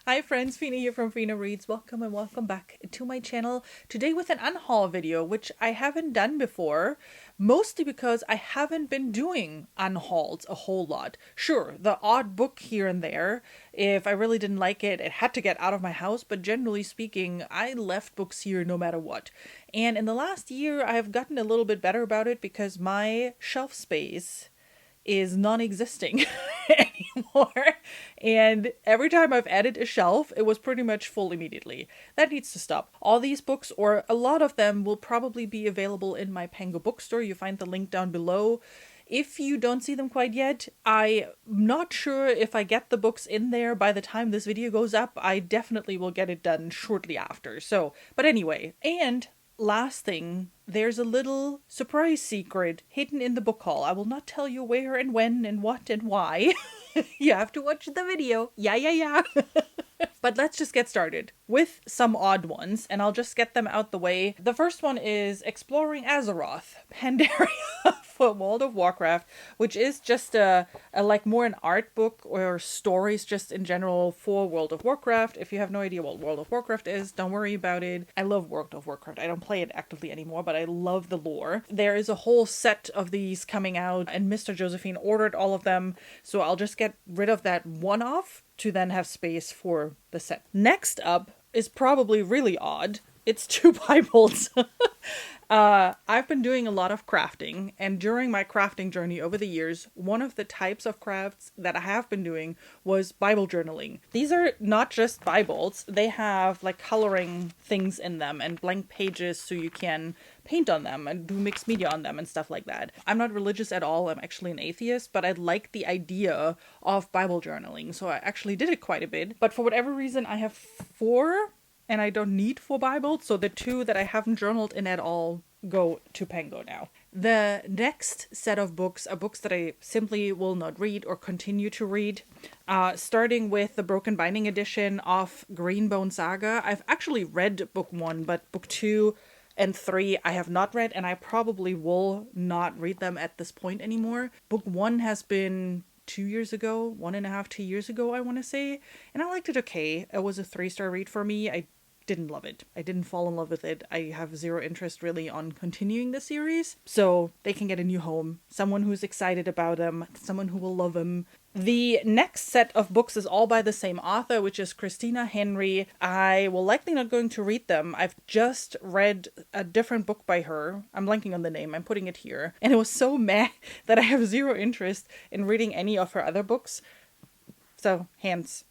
Hi friends, Fina here from Fina Reads. Welcome and welcome back to my channel. Today with an unhaul video, which I haven't done before, mostly because I haven't been doing unhauls a whole lot. Sure, the odd book here and there, if I really didn't like it, it had to get out of my house, but generally speaking, I left books here no matter what. And in the last year, I have gotten a little bit better about it because my shelf space is non-existing anymore. And every time I've added a shelf, it was pretty much full immediately. That needs to stop. All these books, or a lot of them, will probably be available in my Pango bookstore. You find the link down below. If you don't see them quite yet, I'm not sure if I get the books in there by the time this video goes up. I definitely will get it done shortly after. So, but anyway, and last thing, there's a little surprise secret hidden in the book haul. I will not tell you where and when and what and why. You have to watch the video. Yeah. But let's just get started with some odd ones, and I'll just get them out the way. The first one is Exploring Azeroth, Pandaria for World of Warcraft, which is just a like more an art book or stories just in general for World of Warcraft. If you have no idea what World of Warcraft is, don't worry about it. I love World of Warcraft. I don't play it actively anymore, but I love the lore. There is a whole set of these coming out, and Mr. Josephine ordered all of them, so I'll just get rid of that one-off to then have space for the set. Next up is probably really odd. It's two Bibles. I've been doing a lot of crafting, and during my crafting journey over the years, one of the types of crafts that I have been doing was Bible journaling. These are not just Bibles, they have like coloring things in them and blank pages so you can paint on them and do mixed media on them and stuff like that. I'm not religious at all, I'm actually an atheist, but I like the idea of Bible journaling, so I actually did it quite a bit. But for whatever reason, I have 4 and I don't need 4 Bibles, so the 2 that I haven't journaled in at all go to Pango now. The next set of books are books that I simply will not read or continue to read, starting with the Broken Binding edition of Greenbone Saga. I've actually read book 1, but book 2 and 3 I have not read, and I probably will not read them at this point anymore. Book 1 has been 2 years ago, 1.5, 2 years ago, I want to say, and I liked it okay. It was a 3-star read for me. I didn't love it. I didn't fall in love with it. I have zero interest really on continuing the series, so they can get a new home. Someone who's excited about them, someone who will love them. The next set of books is all by the same author, which is Christina Henry. I will likely not going to read them. I've just read a different book by her. I'm blanking on the name. I'm putting it here. And it was so meh that I have zero interest in reading any of her other books. So, hence,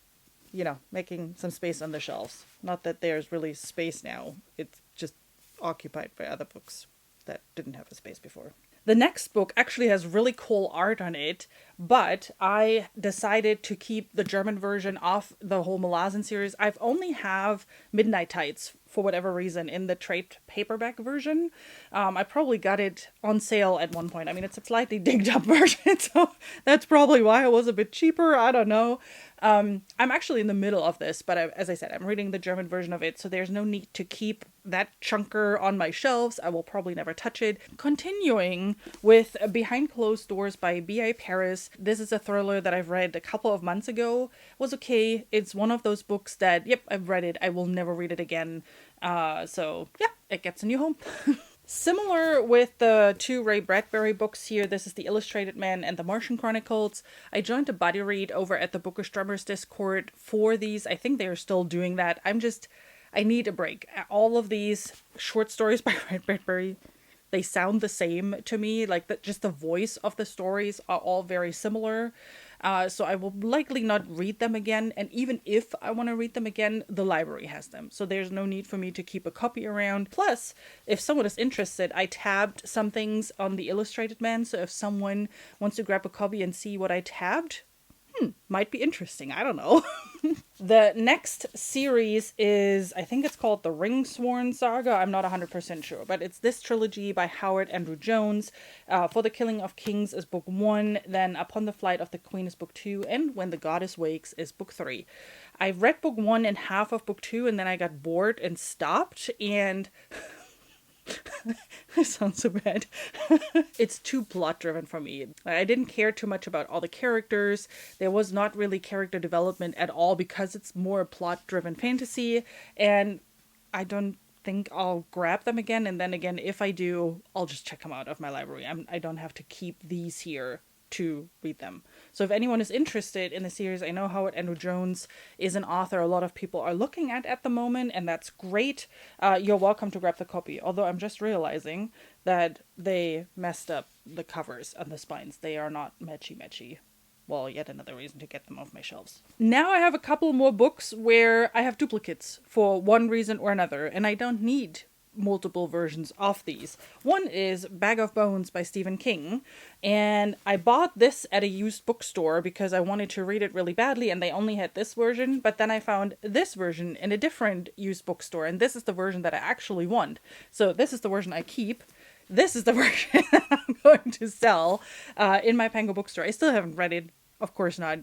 making some space on the shelves. Not that there's really space now. It's just occupied by other books that didn't have a space before. The next book actually has really cool art on it, but I decided to keep the German version of the whole Malazan series. I've only have Midnight Tides for whatever reason in the trade paperback version. I probably got it on sale at one point. I mean, it's a slightly digged up version, so that's probably why it was a bit cheaper. I don't know. I'm actually in the middle of this, but as I said, I'm reading the German version of it, so there's no need to keep that chunker on my shelves. I will probably never touch it. Continuing with Behind Closed Doors by B.I. Paris. This is a thriller that I've read a couple of months ago. It was okay. It's one of those books that, yep, I've read it. I will never read it again. So yeah, it gets a new home. Similar with the 2 Ray Bradbury books here, this is The Illustrated Man and The Martian Chronicles. I joined a buddy read over at the Bookish Drummers Discord for these. I think they are still doing that. I need a break. All of these short stories by Ray Bradbury, they sound the same to me. Like just the voice of the stories are all very similar. So I will likely not read them again. And even if I want to read them again, the library has them. So there's no need for me to keep a copy around. Plus, if someone is interested, I tabbed some things on The Illustrated Man. So if someone wants to grab a copy and see what I tabbed, might be interesting. I don't know. The next series is, I think it's called the Ringsworn Saga. I'm not 100% sure, but it's this trilogy by Howard Andrew Jones. For the Killing of Kings is book 1, then Upon the Flight of the Queen is book 2, and When the Goddess Wakes is book 3. I've read book 1 and half of book 2, and then I got bored and stopped, and This sounds so bad. It's too plot driven for me. I didn't care too much about all the characters. There was not really character development at all because it's more plot driven fantasy, and I don't think I'll grab them again. And then again, if I do, I'll just check them out of my library. I don't have to keep these here to read them. So if anyone is interested in the series, I know Howard Andrew Jones is an author a lot of people are looking at the moment, and that's great. You're welcome to grab the copy. Although I'm just realizing that they messed up the covers and the spines. They are not matchy. Well, yet another reason to get them off my shelves. Now I have a couple more books where I have duplicates for one reason or another, and I don't need multiple versions of these. One is Bag of Bones by Stephen King, and I bought this at a used bookstore because I wanted to read it really badly, and they only had this version, but then I found this version in a different used bookstore, and this is the version that I actually want. So this is the version I keep. This is the version I'm going to sell in my Pango bookstore. I still haven't read it. Of course not.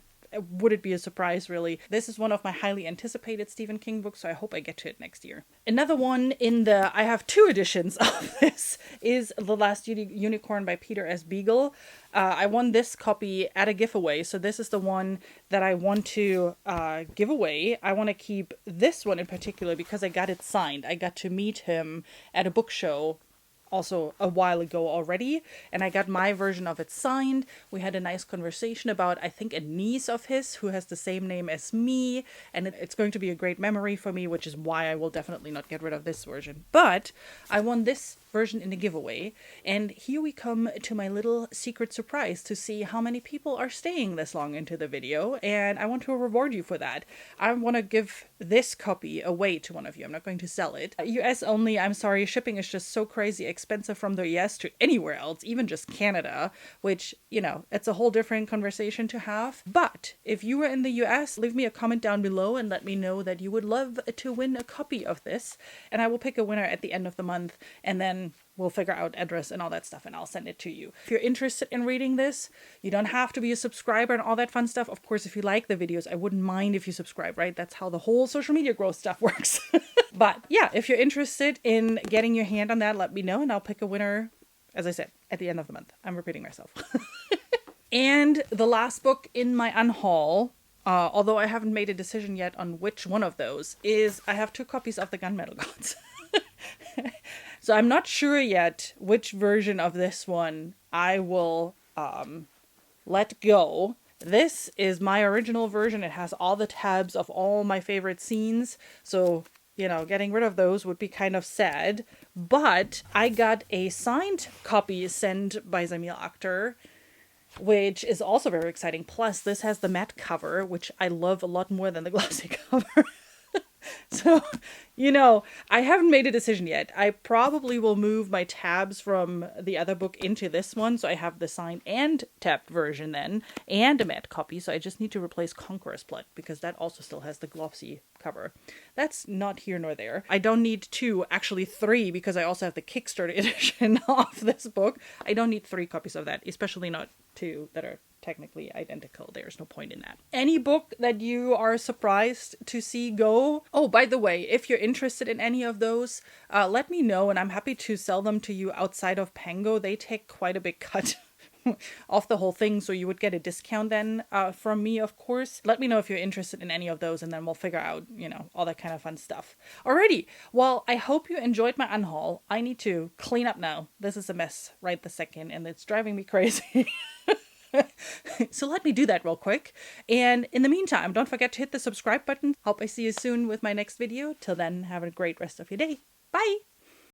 Would it be a surprise, really? This is one of my highly anticipated Stephen King books, so I hope I get to it next year. Another one I have 2 editions of this, is The Last Unicorn by Peter S. Beagle. I won this copy at a giveaway, so this is the one that I want to give away. I want to keep this one in particular because I got it signed. I got to meet him at a book show also a while ago already, and I got my version of it signed. We had a nice conversation about, I think, a niece of his who has the same name as me, and it's going to be a great memory for me, which is why I will definitely not get rid of this version. But I won this version in the giveaway, and here we come to my little secret surprise to see how many people are staying this long into the video, and I want to reward you for that. I want to give this copy away to one of you. I'm not going to sell it. US only, I'm sorry, shipping is just so crazy expensive from the US to anywhere else, even just Canada, which, you know, it's a whole different conversation to have. But if you are in the US, leave me a comment down below and let me know that you would love to win a copy of this, and I will pick a winner at the end of the month, and then we'll figure out address and all that stuff, and I'll send it to you. If you're interested in reading this, you don't have to be a subscriber and all that fun stuff. Of course, if you like the videos, I wouldn't mind if you subscribe, right? That's how the whole social media growth stuff works. But yeah, if you're interested in getting your hand on that, let me know, and I'll pick a winner, as I said, at the end of the month. I'm repeating myself. And the last book in my unhaul, although I haven't made a decision yet on which one of those, is I have 2 copies of the Gunmetal Gods. So I'm not sure yet which version of this one I will let go. This is my original version. It has all the tabs of all my favorite scenes. So, you know, getting rid of those would be kind of sad. But I got a signed copy sent by Zamil Akhtar, which is also very exciting. Plus, this has the matte cover, which I love a lot more than the glossy cover. So, you know, I haven't made a decision yet. I probably will move my tabs from the other book into this one, so I have the signed and tabbed version then, and a matte copy, so I just need to replace Conqueror's Blood, because that also still has the glossy cover. That's not here nor there. I don't need 2, actually 3, because I also have the Kickstarter edition of this book. I don't need 3 copies of that, especially not 2 that are technically identical. There's no point in that. Any book that you are surprised to see go? Oh, by the way, if you're interested in any of those, let me know, and I'm happy to sell them to you outside of Pango. They take quite a big cut off the whole thing, so you would get a discount then from me, of course. Let me know if you're interested in any of those, and then we'll figure out, you know, all that kind of fun stuff. Alrighty, well, I hope you enjoyed my unhaul. I need to clean up now. This is a mess right this second, and it's driving me crazy. So let me do that real quick. And in the meantime, don't forget to hit the subscribe button. Hope I see you soon with my next video. Till then, have a great rest of your day. Bye!